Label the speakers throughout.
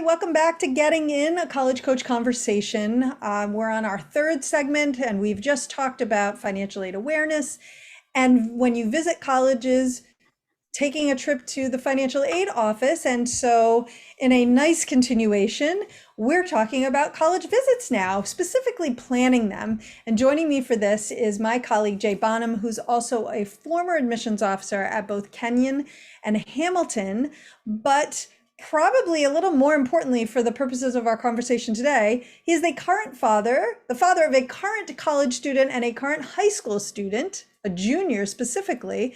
Speaker 1: everybody. Welcome back to Getting In, a College Coach Conversation. We're on our third segment, and we've just talked about financial aid awareness. And when you visit colleges, taking a trip to the financial aid office. And so, in a nice continuation, we're talking about college visits now, specifically planning them. And joining me for this is my colleague, Jay Bonham, who's also a former admissions officer at both Kenyon and Hamilton, but probably a little more importantly for the purposes of our conversation today, he's the father of a current college student and a current high school student, a junior specifically.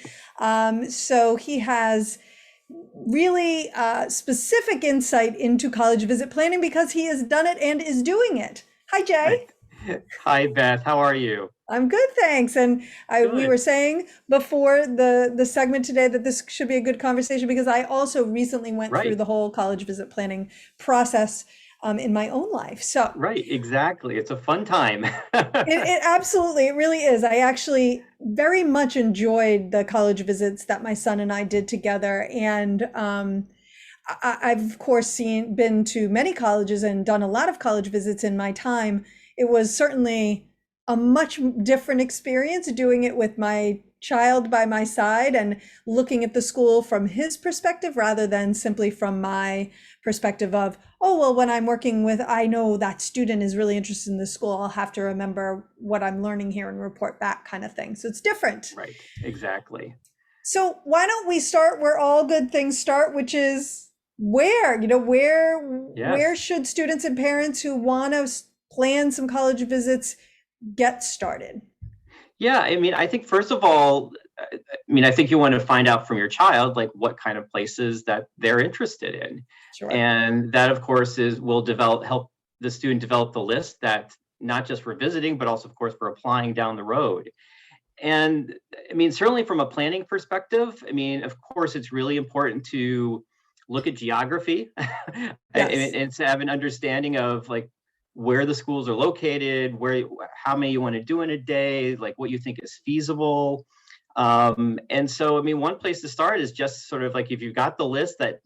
Speaker 1: So he has really specific insight into college visit planning because he has done it and is doing it. Hi, Jay.
Speaker 2: Hi, Beth. How are you?
Speaker 1: I'm good, thanks. And we were
Speaker 2: Good.
Speaker 1: saying before the segment today that this should be a good conversation because I also recently went through
Speaker 2: Right.
Speaker 1: the whole college visit planning process in my own life. So
Speaker 2: Right. Exactly. It's a fun time.
Speaker 1: it absolutely, it really is. I actually very much enjoyed the college visits that my son and I did together. And I've of course been to many colleges and done a lot of college visits in my time. It was certainly a much different experience doing it with my child by my side and looking at the school from his perspective rather than simply from my perspective of, oh, well, when I'm working with, I know that student is really interested in the school. I'll have to remember what I'm learning here and report back kind of thing. So it's different.
Speaker 2: Right. Exactly.
Speaker 1: So why don't we start where all good things start, which is where
Speaker 2: Yes.
Speaker 1: should students and parents who want to plan some college visits get started?
Speaker 2: Yeah. I mean, I think first of all, I think you want to find out from your child, like what kind of places that they're interested in.
Speaker 1: Sure.
Speaker 2: And that, of course, help the student develop the list that not just for visiting, but also, of course, for applying down the road. And certainly from a planning perspective, of course, it's really important to look at geography
Speaker 1: Yes.
Speaker 2: and to have an understanding of like where the schools are located, how many you want to do in a day, like what you think is feasible. And so, one place to start is just sort of like if you've got the list that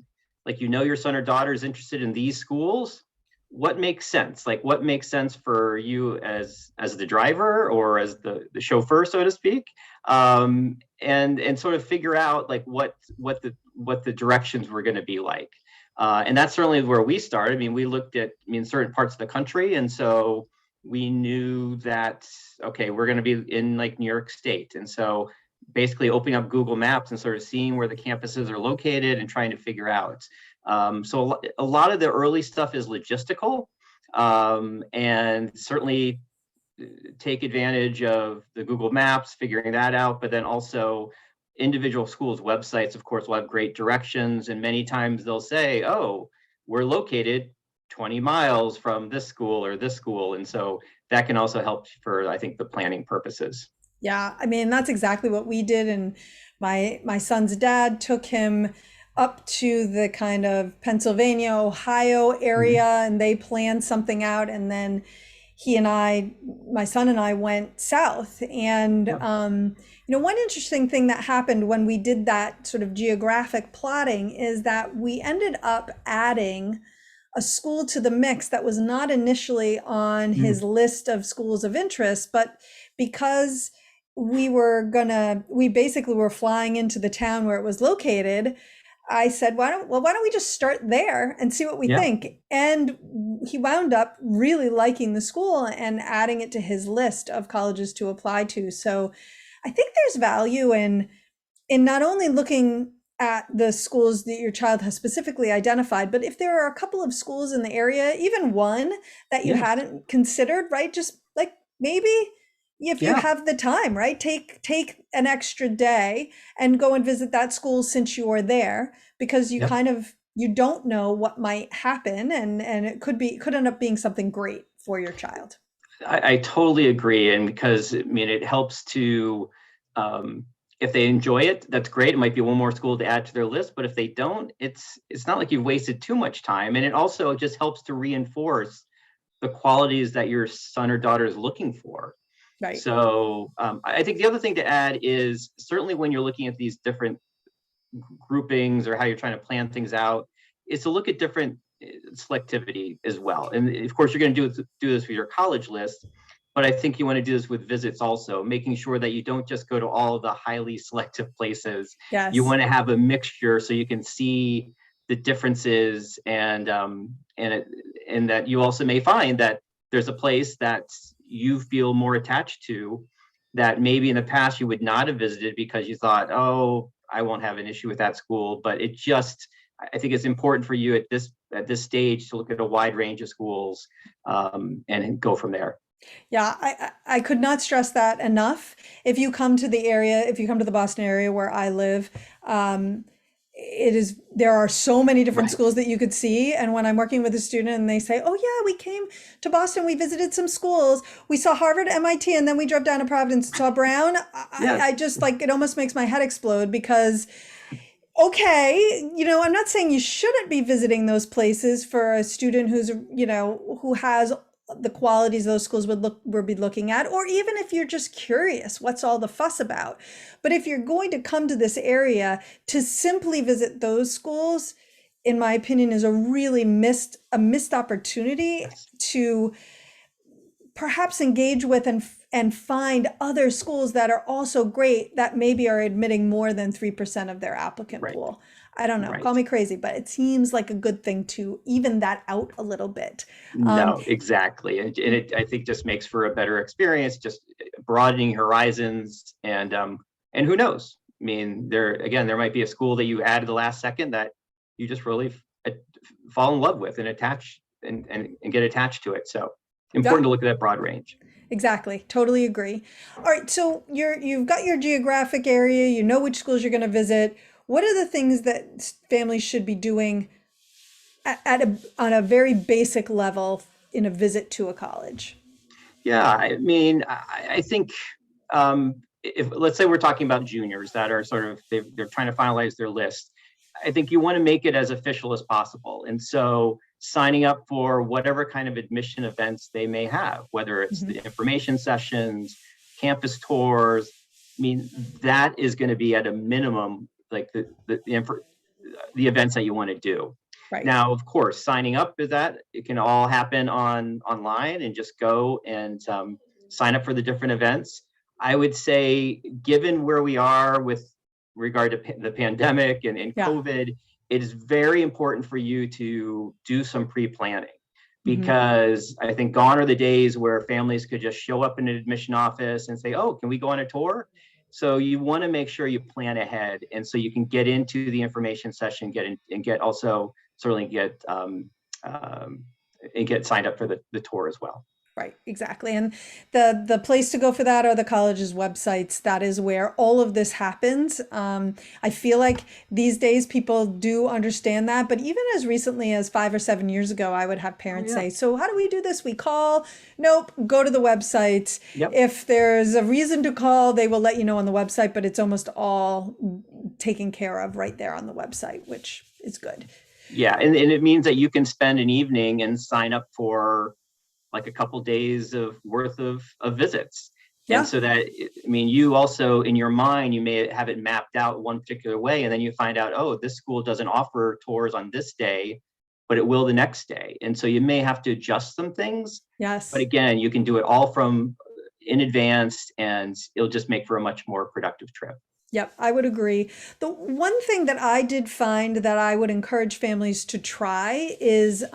Speaker 2: like your son or daughter is interested in these schools, what makes sense? Like what makes sense for you as the driver or as the chauffeur, so to speak, and sort of figure out like what the directions were going to be like. And that's certainly where we started. We looked at certain parts of the country, and so we knew that okay, we're going to be in like New York State, and so basically opening up Google Maps and sort of seeing where the campuses are located and trying to figure out. So a lot of the early stuff is logistical, and certainly take advantage of the Google Maps, figuring that out, but then also individual schools' websites, of course, will have great directions. And many times they'll say, oh, we're located 20 miles from this school or this school. And so that can also help for, I think, the planning purposes.
Speaker 1: Yeah, that's exactly what we did. And my son's dad took him up to the kind of Pennsylvania, Ohio area,
Speaker 2: Mhm.
Speaker 1: and they planned something out. And then he and my son and I went south. And
Speaker 2: Yeah.
Speaker 1: one interesting thing that happened when we did that sort of geographic plotting is that we ended up adding a school to the mix that was not initially on his
Speaker 2: Mhm.
Speaker 1: list of schools of interest, but because we basically were flying into the town where it was located. I said, why don't we just start there and see what we
Speaker 2: Yeah.
Speaker 1: think? And he wound up really liking the school and adding it to his list of colleges to apply to. So I think there's value in not only looking at the schools that your child has specifically identified, but if there are a couple of schools in the area, even one that you
Speaker 2: Yes.
Speaker 1: hadn't considered, right? Just like maybe if you
Speaker 2: Yeah.
Speaker 1: have the time, right? Take an extra day and go and visit that school since you're there, because
Speaker 2: Yep.
Speaker 1: you don't know what might happen, and it could end up being something great for your child.
Speaker 2: I totally agree. And because it helps to, um, if they enjoy it, that's great. It might be one more school to add to their list, but if they don't, it's not like you've wasted too much time. And it also just helps to reinforce the qualities that your son or daughter is looking for.
Speaker 1: Right.
Speaker 2: So I think the other thing to add is certainly when you're looking at these different groupings or how you're trying to plan things out, is to look at different selectivity as well. And of course, you're going to do this with your college list, but I think you want to do this with visits also, making sure that you don't just go to all the highly selective places. You
Speaker 1: Yes.
Speaker 2: want to have a mixture so you can see the differences, and that you also may find that there's a place that you feel more attached to that maybe in the past you would not have visited because you thought, oh, I won't have an issue with that school. But I think it's important for you at this stage to look at a wide range of schools, and go from there.
Speaker 1: Yeah, I could not stress that enough. If you come to the area, if you come to the Boston area where I live, there are so many different
Speaker 2: Right.
Speaker 1: schools that you could see. And when I'm working with a student and they say, "Oh yeah, we came to Boston, we visited some schools, we saw Harvard, MIT, and then we drove down to Providence and saw Brown," I
Speaker 2: Yes.
Speaker 1: just like it almost makes my head explode because okay, I'm not saying you shouldn't be visiting those places for a student who has the qualities those schools would be looking at, or even if you're just curious, what's all the fuss about? But if you're going to come to this area to simply visit those schools, in my opinion, is a missed opportunity
Speaker 2: Yes.
Speaker 1: to perhaps engage with and find other schools that are also great that maybe are admitting more than 3% of their applicant
Speaker 2: Right.
Speaker 1: pool. I don't know, call
Speaker 2: Right.
Speaker 1: me crazy, but it seems like a good thing to even that out a little bit. Um,
Speaker 2: No, exactly. And it, I think, just makes for a better experience, just broadening horizons, and who knows? I mean, there might be a school that you add at the last second that you just really fall in love with and attach and get attached to it. So
Speaker 1: yeah,
Speaker 2: important to look at that broad range.
Speaker 1: exactly. Totally agree. All right, so you've got your geographic area, you know which schools you're going to visit. What are the things that families should be doing on a very basic level in a visit to a college?
Speaker 2: Yeah, I mean, I think, if let's say we're talking about juniors that are sort of they're trying to finalize their list, I think you want to make it as official as possible. And so signing up for whatever kind of admission events they may have, whether it's
Speaker 1: Mhm.
Speaker 2: the information sessions, campus tours, I mean, that is going to be at a minimum like the events that you want to do.
Speaker 1: Right.
Speaker 2: Now, of course, signing up is that it can all happen online and just go and sign up for the different events. I would say, given where we are with regard to the pandemic and
Speaker 1: Yeah.
Speaker 2: COVID, it is very important for you to do some pre-planning,
Speaker 1: Hmm.
Speaker 2: because I think gone are the days where families could just show up in an admission office and say, "Oh, can we go on a tour?" So you want to make sure you plan ahead, and so you can get into the information session, get in, and get also certainly um, and get signed up for the tour as well.
Speaker 1: Right, exactly. And the place to go for that are the college's websites. That is where all of this happens. I feel like these days people do understand that, but even as recently as 5 or 7 years ago, I would have
Speaker 2: Oh
Speaker 1: parents
Speaker 2: yeah.
Speaker 1: say, "So how do we do this? We call?" Nope, go to the websites.
Speaker 2: Yep.
Speaker 1: If there's a reason to call, they will let you know on the website, but it's almost all taken care of right there on the website, which is good.
Speaker 2: Yeah, and it means that you can spend an evening and sign up for like a couple days of worth of visits. And
Speaker 1: Yeah.
Speaker 2: so that, I mean, you also in your mind, you may have it mapped out one particular way, and then you find out, oh, this school doesn't offer tours on this day, but it will the next day. And so you may have to adjust some things. But
Speaker 1: Yes.
Speaker 2: again, you can do it all from in advance, and it'll just make for a much more productive trip.
Speaker 1: Yep, I would agree. The one thing that I did find that I would encourage families to try is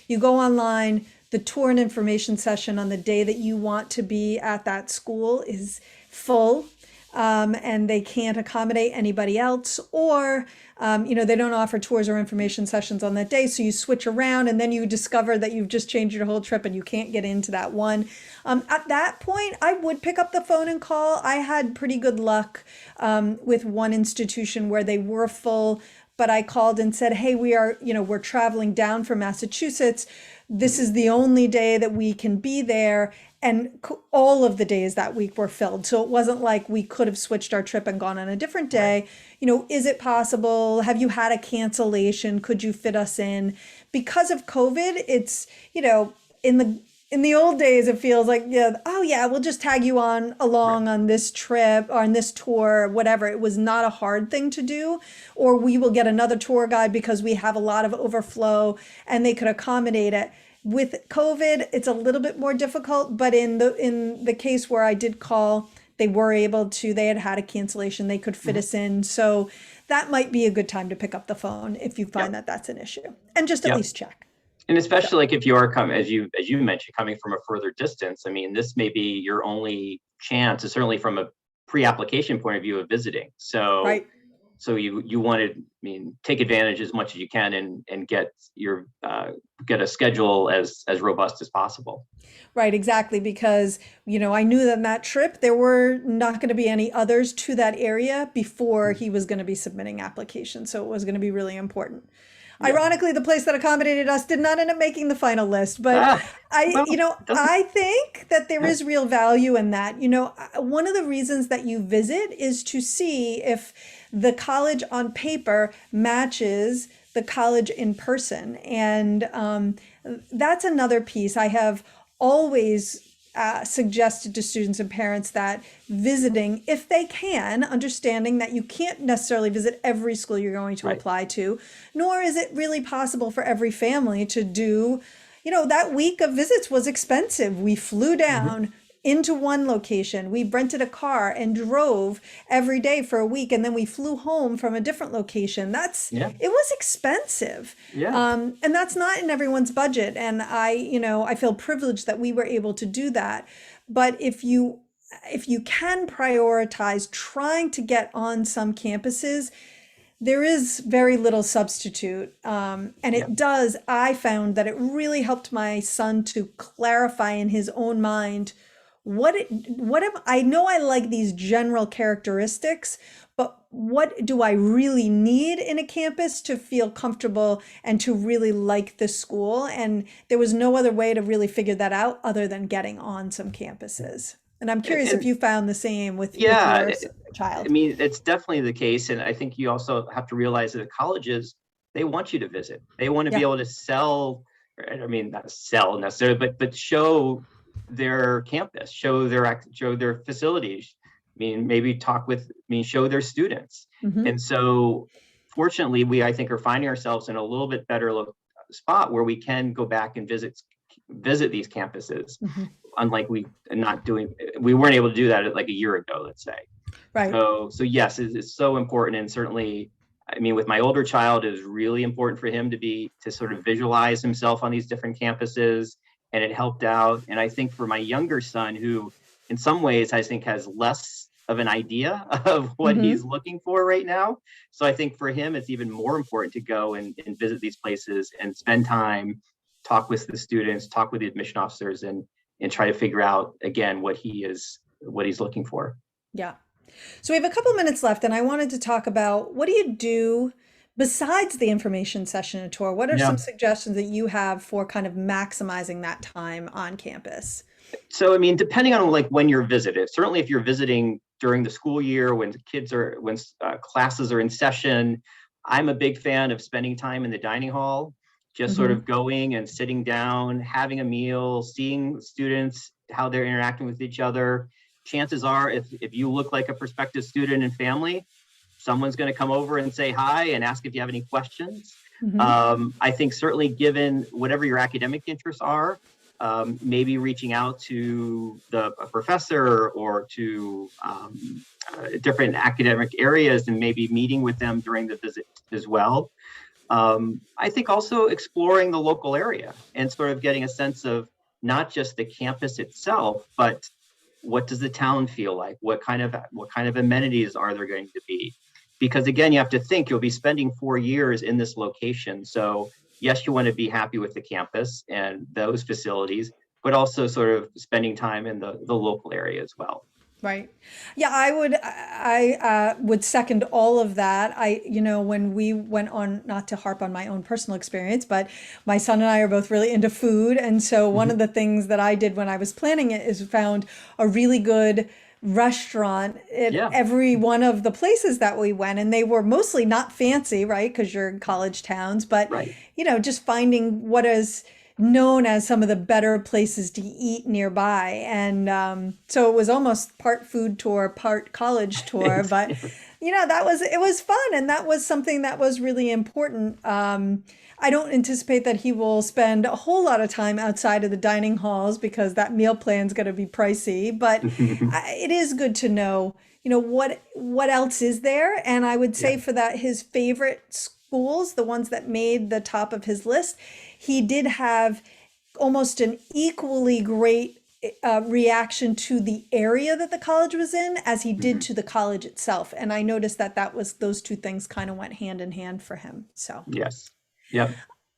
Speaker 1: you go online, the tour and information session on the day that you want to be at that school is full, and they can't accommodate anybody else, or they don't offer tours or information sessions on that day. So you switch around, and then you discover that you've just changed your whole trip and you can't get into that one. At that point, I would pick up the phone and call. I had pretty good luck with one institution where they were full, but I called and said, "Hey, we're traveling down from Massachusetts. This is the only day that we can be there." And all of the days that week were filled. So it wasn't like we could have switched our trip and gone on a different
Speaker 2: Right.
Speaker 1: day. Is it possible? Have you had a cancellation? Could you fit us in? Because of COVID, it's, in the in the old days, it feels like, yeah, oh yeah, we'll just tag you on
Speaker 2: Right.
Speaker 1: along on this trip or on this tour, whatever. It was not a hard thing to do. Or we will get another tour guide because we have a lot of overflow and they could accommodate it. With COVID, it's a little bit more difficult, but in the case where I did call, they were able to, they had a cancellation, they could fit
Speaker 2: Mhm.
Speaker 1: us in. So that might be a good time to pick up the phone if you find
Speaker 2: Yep.
Speaker 1: that that's an issue and just at
Speaker 2: Yep.
Speaker 1: least check.
Speaker 2: And
Speaker 1: So,
Speaker 2: especially like if you are coming, as you mentioned, coming from a further distance, I mean, this may be your only chance, certainly from a pre-application point of view of visiting. So
Speaker 1: right.
Speaker 2: you want to, I mean, take advantage as much as you can and get a schedule as robust as possible.
Speaker 1: Right, exactly. Because, I knew that that trip, there were not going to be any others to that area before he was going to be submitting applications. So it was going to be really important.
Speaker 2: Yeah.
Speaker 1: Ironically, the place that accommodated us did not end up making the final list, but
Speaker 2: Ah,
Speaker 1: I,
Speaker 2: well,
Speaker 1: you know,
Speaker 2: doesn't.
Speaker 1: I think that there
Speaker 2: Yeah.
Speaker 1: is real value in that. One of the reasons that you visit is to see if the college on paper matches the college in person. And that's another piece I have always suggested to students and parents that visiting, if they can, understanding that you can't necessarily visit every school you're going to
Speaker 2: Right.
Speaker 1: apply to, nor is it really possible for every family to do. That week of visits was expensive. We flew
Speaker 2: Mhm.
Speaker 1: down into one location. We rented a car and drove every day for a week, and then we flew home from a different location.
Speaker 2: Yeah.
Speaker 1: It was expensive.
Speaker 2: Yeah.
Speaker 1: And that's not in everyone's budget. And I feel privileged that we were able to do that. But if you can prioritize trying to get on some campuses, there is very little substitute. And
Speaker 2: Yeah.
Speaker 1: I found that it really helped my son to clarify in his own mind I know I like these general characteristics, but what do I really need in a campus to feel comfortable and to really like the school? And there was no other way to really figure that out other than getting on some campuses. And I'm curious if
Speaker 2: And
Speaker 1: you found the same with
Speaker 2: yeah,
Speaker 1: your
Speaker 2: I
Speaker 1: child.
Speaker 2: mean, it's definitely the case. And I think you also have to realize that colleges, they want you to visit. They want to be
Speaker 1: Yeah.
Speaker 2: able to sell, I mean, not sell necessarily, but show their campus, show their facilities. I mean, maybe show their students.
Speaker 1: Hmm.
Speaker 2: And so fortunately, I think, are finding ourselves in a little bit better spot where we can go back and visit these campuses,
Speaker 1: Hmm.
Speaker 2: unlike we weren't able to do that like a year ago, let's say.
Speaker 1: Right.
Speaker 2: So yes, it's so important. And certainly, I mean, with my older child, it was really important for him to sort of visualize himself on these different campuses, and it helped out. And I think for my younger son, who in some ways I think has less of an idea of what he's
Speaker 1: Hmm.
Speaker 2: looking for right now. So I think for him, it's even more important to go and visit these places and spend time, talk with the students, talk with the admission officers, and try to figure out again what he's looking for.
Speaker 1: Yeah. So we have a couple minutes left, and I wanted to talk about what do you do besides the information session and tour? What are
Speaker 2: Yeah.
Speaker 1: some suggestions that you have for kind of maximizing that time on campus?
Speaker 2: So, I mean, depending on like when you're visiting, certainly if you're visiting during the school year when classes are in session, I'm a big fan of spending time in the dining hall, just sort
Speaker 1: Hmm.
Speaker 2: of going and sitting down, having a meal, seeing students, how they're interacting with each other. Chances are, if you look like a prospective student and family, someone's going to come over and say hi and ask if you have any questions.
Speaker 1: Hmm.
Speaker 2: I think certainly given whatever your academic interests are, maybe reaching out to a professor or to different academic areas and maybe meeting with them during the visit as well. I think also exploring the local area and sort of getting a sense of not just the campus itself, but what does the town feel like? What kind of amenities are there going to be? Because again, you have to think you'll be spending 4 years in this location. So yes, you want to be happy with the campus and those facilities, but also sort of spending time in the local area as well.
Speaker 1: Right. Yeah, I would second all of that. When we went on, not to harp on my own personal experience, but my son and I are both really into food. And so one
Speaker 2: Mhm.
Speaker 1: of the things that I did when I was planning it is found a really good restaurant at
Speaker 2: Yeah,
Speaker 1: every one of the places that we went. And they were mostly not fancy, right? Because you're in college towns, but
Speaker 2: right.
Speaker 1: just finding what is known as some of the better places to eat nearby. And so it was almost part food tour, part college tour. But, it was fun. And that was something that was really important. I don't anticipate that he will spend a whole lot of time outside of the dining halls because that meal plan's going to be pricey. But it is good to know, what else is there. And I would say
Speaker 2: Yeah.
Speaker 1: for that, his favorite schools, the ones that made the top of his list, he did have almost an equally great reaction to the area that the college was in as he did
Speaker 2: Mhm.
Speaker 1: to the college itself. And I noticed that those two things kind of went hand in hand for him. So.
Speaker 2: Yes. Yep.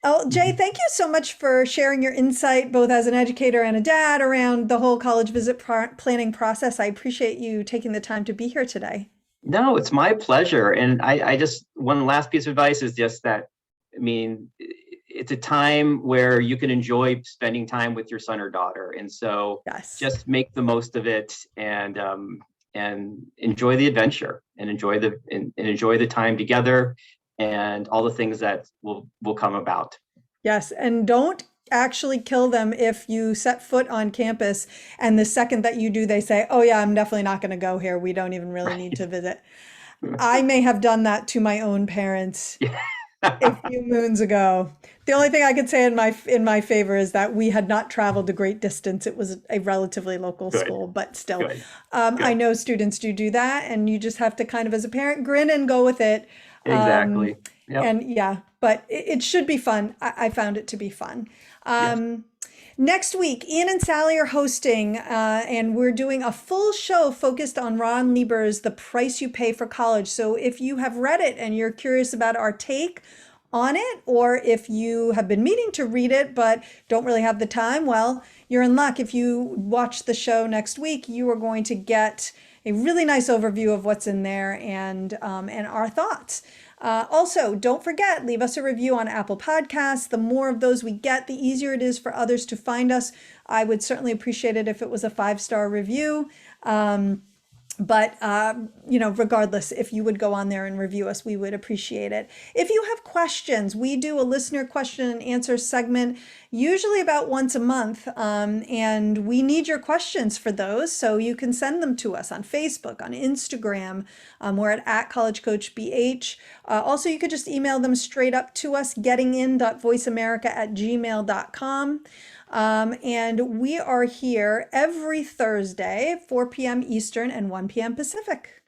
Speaker 1: Oh, Jay,
Speaker 2: Mhm.
Speaker 1: thank you so much for sharing your insight, both as an educator and a dad, around the whole college visit planning process. I appreciate you taking the time to be here today.
Speaker 2: No, it's my pleasure. And I just, one last piece of advice is just that, I mean, it's a time where you can enjoy spending time with your son or daughter. And so
Speaker 1: Yes.
Speaker 2: just make the most of it and enjoy the adventure and enjoy the time together and all the things that will come about.
Speaker 1: Yes. And don't actually kill them if you set foot on campus and the second that you do, they say, oh, yeah, I'm definitely not going to go here. We don't even really need
Speaker 2: Right.
Speaker 1: to visit. I may have done that to my own parents a few moons ago. The only thing I could say in my favor is that we had not traveled a great distance. It was a relatively local
Speaker 2: Good,
Speaker 1: school, but still,
Speaker 2: good,
Speaker 1: I
Speaker 2: good.
Speaker 1: know students do that, and you just have to kind of, as a parent, grin and go with it. Um,
Speaker 2: Exactly. Yep.
Speaker 1: and yeah, but it should be fun. I found it to be fun.
Speaker 2: Yes.
Speaker 1: Um, Next week, Ian and Sally are hosting, and we're doing a full show focused on Ron Lieber's The Price You Pay for College. So if you have read it and you're curious about our take on it, or if you have been meaning to read it but don't really have the time, well, you're in luck. If you watch the show next week, you are going to get a really nice overview of what's in there and our thoughts. Also, don't forget, leave us a review on Apple Podcasts. The more of those we get, the easier it is for others to find us. I would certainly appreciate it if it was a 5-star review. But regardless, if you would go on there and review us, we would appreciate it. If you have questions, we do a listener question and answer segment, usually about once a month. And we need your questions for those. So you can send them to us on Facebook, on Instagram. We're at collegecoachbh. Also, you could just email them straight up to us, gettingin.voiceamerica@gmail.com. And we are here every Thursday, 4 p.m. Eastern and 1 p.m. Pacific.